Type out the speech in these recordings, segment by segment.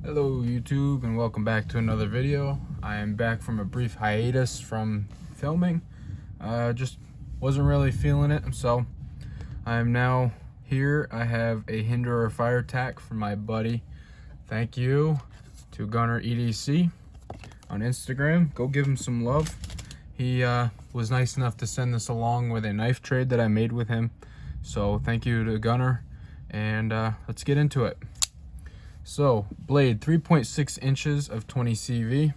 Hello YouTube, and welcome back to another video. I am back from a brief hiatus from filming. Just wasn't really feeling it, so I am now here. I have a Hinderer Firetac from my buddy. Thank you to Gunner EDC on Instagram. Go give him some love. He was nice enough to send this along with a knife trade that I made with him. So thank you to Gunner, and let's get into it. So, blade 3.6 inches of 20 CV,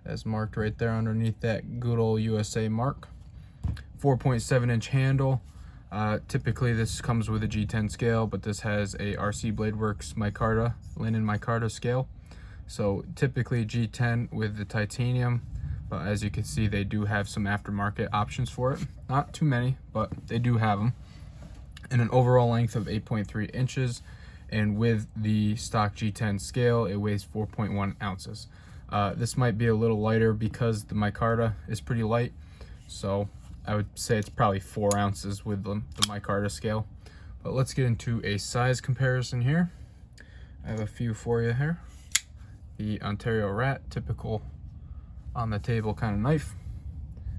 as marked right there underneath that good old USA mark. 4.7 inch handle. Typically this comes with a G10 scale, but this has a RC Blade Works micarta, linen micarta scale. So typically G10 with the titanium, but as you can see they do have some aftermarket options for it. Not too many, but they do have them. And an overall length of 8.3 inches. And with the stock G10 scale, it weighs 4.1 ounces. This might be a little lighter because the micarta is pretty light. So I would say it's probably 4 ounces with the micarta scale. But let's get into a size comparison here. I have a few for you here. The Ontario Rat, typical on the table kind of knife.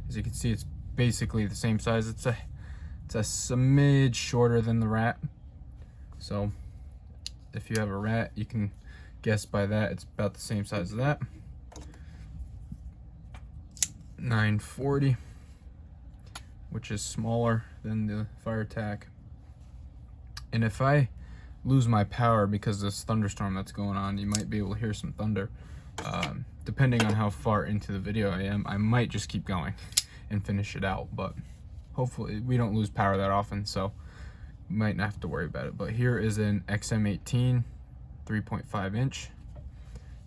As you can see, it's basically the same size. It's a smidge shorter than the Rat. So if you have a Rat, you can guess by that it's about the same size as that. 940, which is smaller than the Firetac. And if I lose my power because of this thunderstorm that's going on, you might be able to hear some thunder. Depending on how far into the video I am, I might just keep going and finish it out, but hopefully we don't lose power that often, so might not have to worry about it. But here is an XM18 3.5 inch.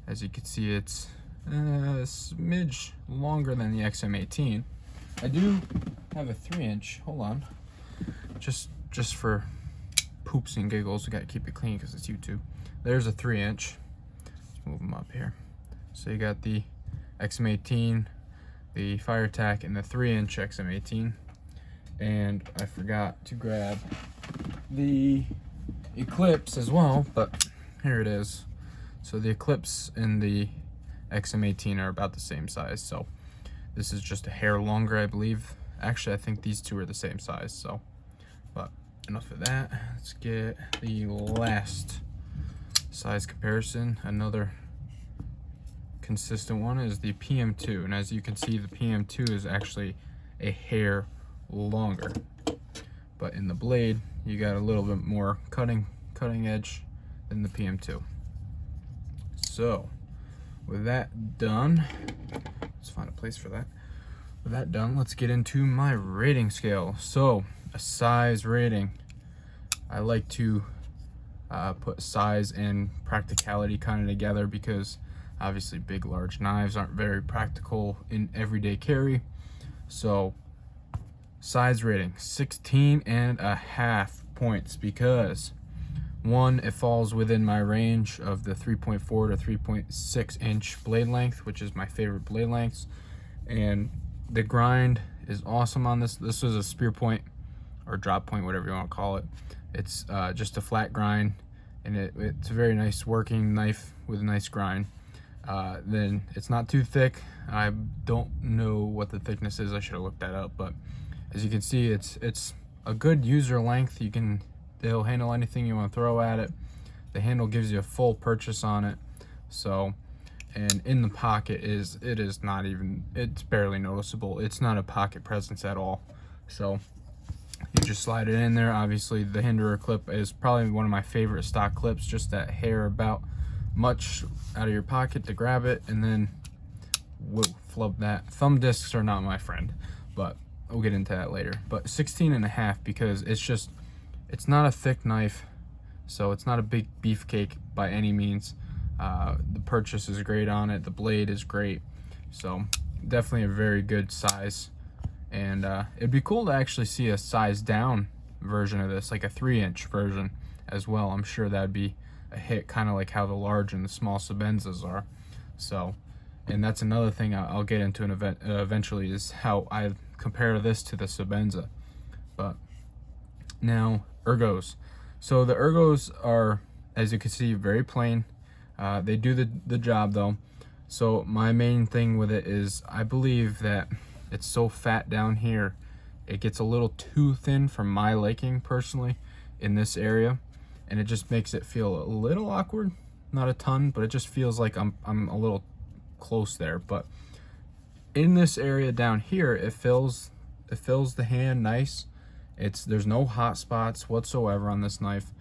As you can see, it's a smidge longer than the XM18. I do have a 3 inch. Hold on, just for poops and giggles, we gotta keep it clean because it's YouTube. There's a 3 inch. Let's move them up here. So you got the XM18, the Firetac, and the 3 inch XM18. And I forgot to grab the Eclipse as well, but here it is. So the Eclipse and the XM18 are about the same size, so this is just a hair longer, I believe. Actually, I think these two are the same size, so, but enough of that. Let's get the last size comparison. Another consistent one is the PM2, and as you can see, the PM2 is actually a hair longer, but in the blade you got a little bit more cutting edge than the PM2. So with that done, let's find a place for that. With that done, let's get into my rating scale. So a size rating, I like to put size and practicality kind of together, because obviously big large knives aren't very practical in everyday carry. So size rating 16.5 points, because one, it falls within my range of the 3.4 to 3.6 inch blade length, which is my favorite blade lengths, and the grind is awesome on this. This is a spear point or drop point, whatever you want to call it. It's just a flat grind, and it's a very nice working knife with a nice grind. Then it's not too thick. I don't know what the thickness is, I should have looked that up, but as you can see, it's a good user length. They'll handle anything you want to throw at it. The handle gives you a full purchase on it. So, and in the pocket it's barely noticeable. It's not a pocket presence at all. So you just slide it in there. Obviously the Hinderer clip is probably one of my favorite stock clips, just that hair about much out of your pocket to grab it, and then whoa, flub that. Thumb discs are not my friend, but we'll get into that later. But 16.5, because it's not a thick knife, so it's not a big beefcake by any means. The purchase is great on it, the blade is great, so definitely a very good size. And it'd be cool to actually see a size down version of this, like a 3 inch version as well. I'm sure that'd be a hit, kind of like how the large and the small Sabenzas are. So, and that's another thing I'll get into eventually, is how I compare this to the Sabenza. But now, Ergos. So the Ergos are, as you can see, very plain. They do the job though. So my main thing with it is I believe that it's so fat down here, it gets a little too thin for my liking personally in this area, and it just makes it feel a little awkward. Not a ton, but it just feels like I'm a little close there. But in this area down here, it fills the hand nice. There's no hot spots whatsoever on this knife.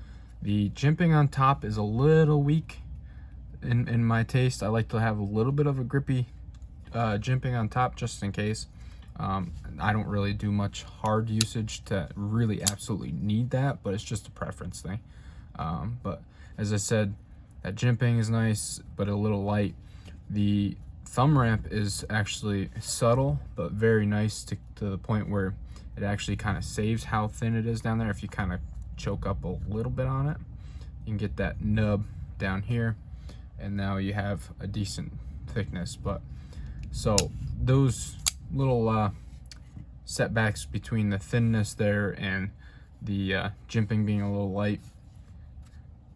The jimping on top is a little weak in my taste. I like to have a little bit of a grippy jimping on top just in case. I don't really do much hard usage to really absolutely need that, but it's just a preference thing. But as I said, that jimping is nice, but a little light. The thumb ramp is actually subtle, but very nice to the point where it actually kind of saves how thin it is down there. If you kind of choke up a little bit on it, you can get that nub down here, and now you have a decent thickness. But so those little setbacks between the thinness there and the jimping being a little light,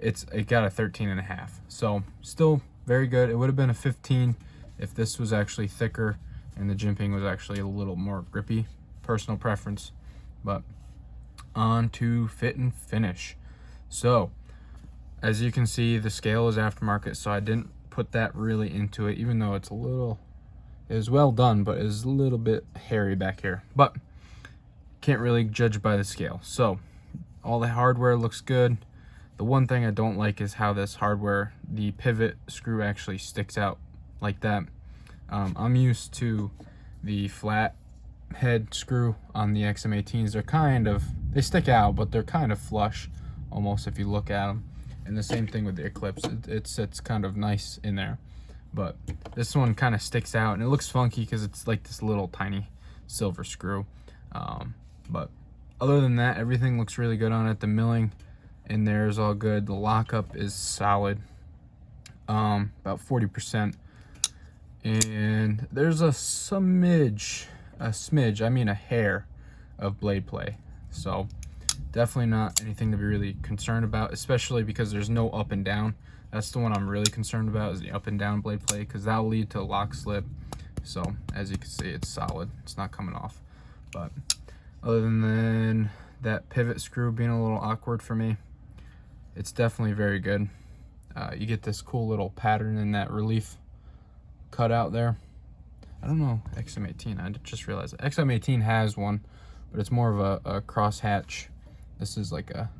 it got a 13.5. So still very good. It would have been a 15 if this was actually thicker and the jimping was actually a little more grippy. Personal preference. But on to fit and finish. So as you can see, the scale is aftermarket, so I didn't put that really into it, even though it is well done, but is a little bit hairy back here. But can't really judge by the scale. So all the hardware looks good. The one thing I don't like is how this hardware, the pivot screw actually sticks out like that. I'm used to the flat head screw on the XM18s. They stick out, but they're kind of flush almost if you look at them. And the same thing with the Eclipse. It sits kind of nice in there. But this one kind of sticks out, and it looks funky because it's like this little tiny silver screw. But other than that, everything looks really good on it. The milling in there is all good. The lockup is solid, about 40%. And there's a smidge, a hair of blade play. So definitely not anything to be really concerned about, especially because there's no up and down. That's the one I'm really concerned about, is the up and down blade play, because that'll lead to a lock slip. So as you can see, it's solid. It's not coming off. But other than that pivot screw being a little awkward for me, it's definitely very good. You get this cool little pattern in that relief cut out there. I don't know, XM18, I just realized it. XM18 has one, but it's more of a cross hatch. This is like a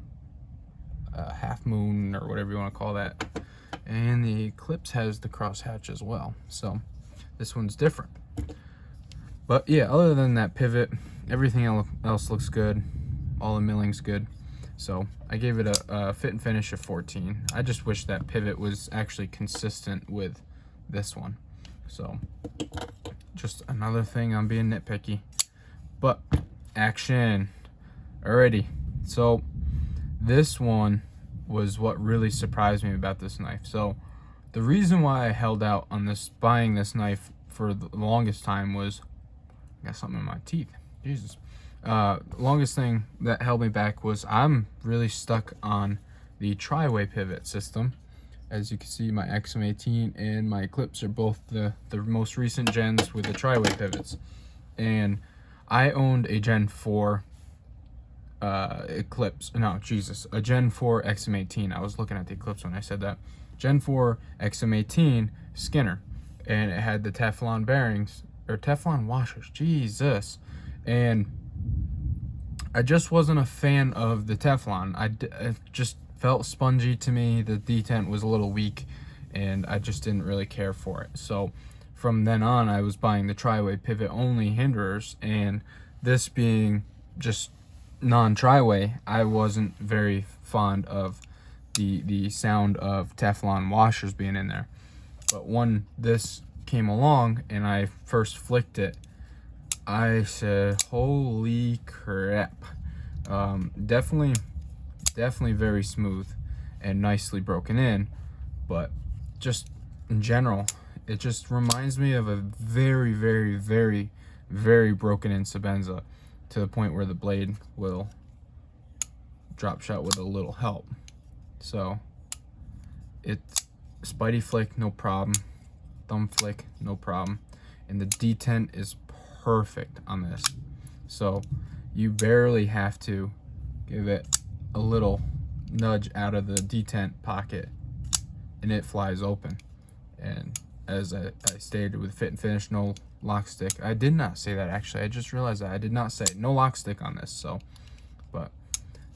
half moon or whatever you want to call that. And the Eclipse has the cross hatch as well. So this one's different. But yeah, other than that pivot, everything else looks good. All the milling's good. So I gave it a fit and finish of 14. I just wish that pivot was actually consistent with this one. So just another thing I'm being nitpicky. But action. Alrighty. So this one was what really surprised me about this knife. So the reason why I held out on buying this knife for the longest time was, I got something in my teeth. Jesus. Longest thing that held me back was I'm really stuck on the tri-way pivot system. As you can see, my XM18 and my Eclipse are both the most recent gens with the tri-way pivots. And I owned a Gen 4 Eclipse. No, Jesus. A Gen 4 XM18. I was looking at the Eclipse when I said that. Gen 4 XM18 Skinner. And it had the Teflon bearings, or Teflon washers. Jesus. And I just wasn't a fan of the Teflon. It just felt spongy to me. The detent was a little weak, and I just didn't really care for it. So from then on, I was buying the tri-way pivot only Hinderers, and this being just non-tri-way, I wasn't very fond of the sound of Teflon washers being in there. But when this came along and I first flicked it, I said, holy crap. Definitely very smooth and nicely broken in, but just in general, it just reminds me of a very, very, very, very broken in Sebenza, to the point where the blade will drop shut with a little help. So Spidey flick, no problem. Thumb flick, no problem. And the detent is perfect on this. So you barely have to give it a little nudge out of the detent pocket and it flies open. And as I stated with fit and finish, no lock stick. I did not say that actually. I just realized that I did not say no lock stick on this. So, but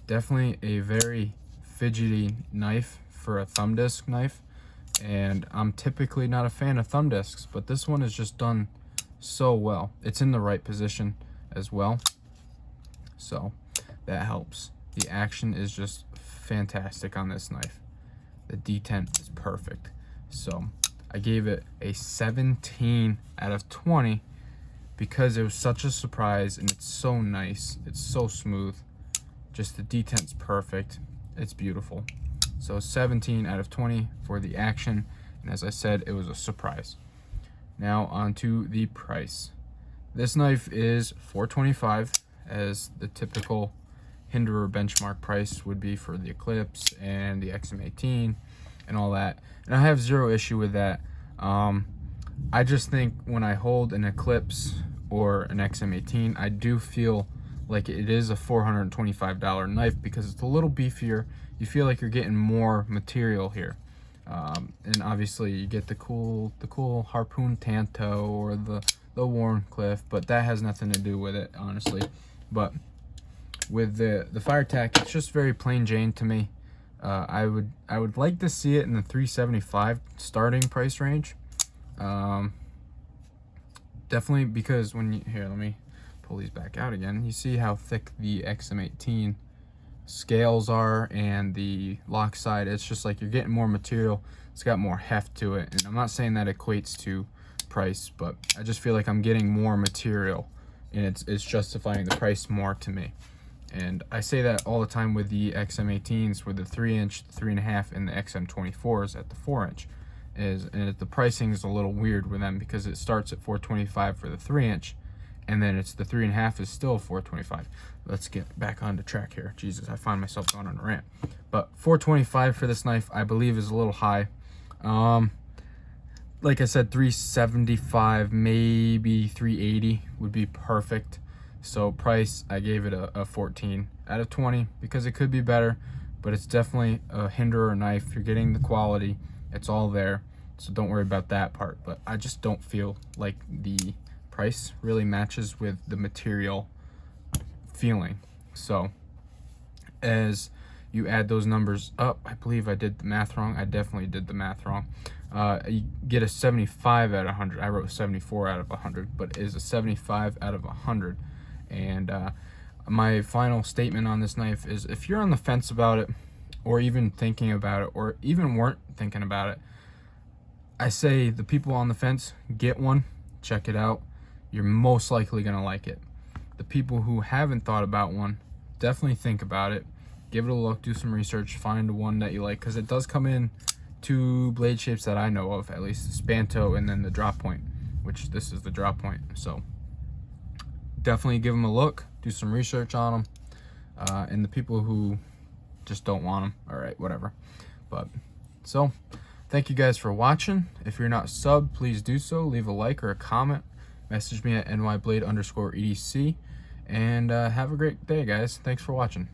definitely a very fidgety knife for a thumb disc knife. And I'm typically not a fan of thumb discs, but this one is just done so well. It's in the right position as well, so that helps. The action is just fantastic on this knife. The detent is perfect. So I gave it a 17 out of 20 because it was such a surprise and it's so nice. It's so smooth. Just the detent's perfect. It's beautiful. So 17 out of 20 for the action, and as I said, it was a surprise. Now on to the price. This knife is $425, as the typical Hinderer benchmark price would be for the Eclipse and the XM18 and all that. And I have zero issue with that. I just think when I hold an Eclipse or an XM18, I do feel like it is a $425 knife because it's a little beefier. You feel like you're getting more material here, and obviously you get the cool Harpoon Tanto or the Wharncliffe, but that has nothing to do with it, honestly. But with the Firetac, it's just very plain Jane to me. I would like to see it in the $375 starting price range. Definitely, because when you, here, let me pull these back out again. You see how thick the XM18 scales are and the lock side. It's just like you're getting more material. It's got more heft to it, and I'm not saying that equates to price, but I just feel like I'm getting more material and it's justifying the price more to me. And I say that all the time with the XM18s, with the 3-inch, the 3.5, and the XM24s at the 4-inch. And the pricing is a little weird with them because it starts at $425 for the 3-inch, and then it's the 3.5 is still $425. Let's get back on the track here. Jesus, I find myself going on a rant. But $425 for this knife, I believe, is a little high. Like I said, $375, maybe $380 would be perfect. So price, I gave it a 14 out of 20 because it could be better, but it's definitely a Hinderer knife. You're getting the quality. It's all there, so don't worry about that part. But I just don't feel like the price really matches with the material feeling. So as you add those numbers up, I believe I did the math wrong. I definitely did the math wrong. You get a 75 out of 100. I wrote 74 out of 100, but it is a 75 out of 100. And my final statement on this knife is, if you're on the fence about it, or even thinking about it, or even weren't thinking about it, I say the people on the fence, get one, check it out. You're most likely gonna like it. The people who haven't thought about one, definitely think about it. Give it a look, do some research, find one that you like, because it does come in 2 blade shapes that I know of, at least the Spanto and then the drop point, which this is the drop point. So definitely give them a look, do some research on them. And the people who just don't want them, all right, whatever. But so thank you guys for watching. If you're not subbed, please do so. Leave a like or a comment. Message me at nyblade_edc. And have a great day, guys. Thanks for watching.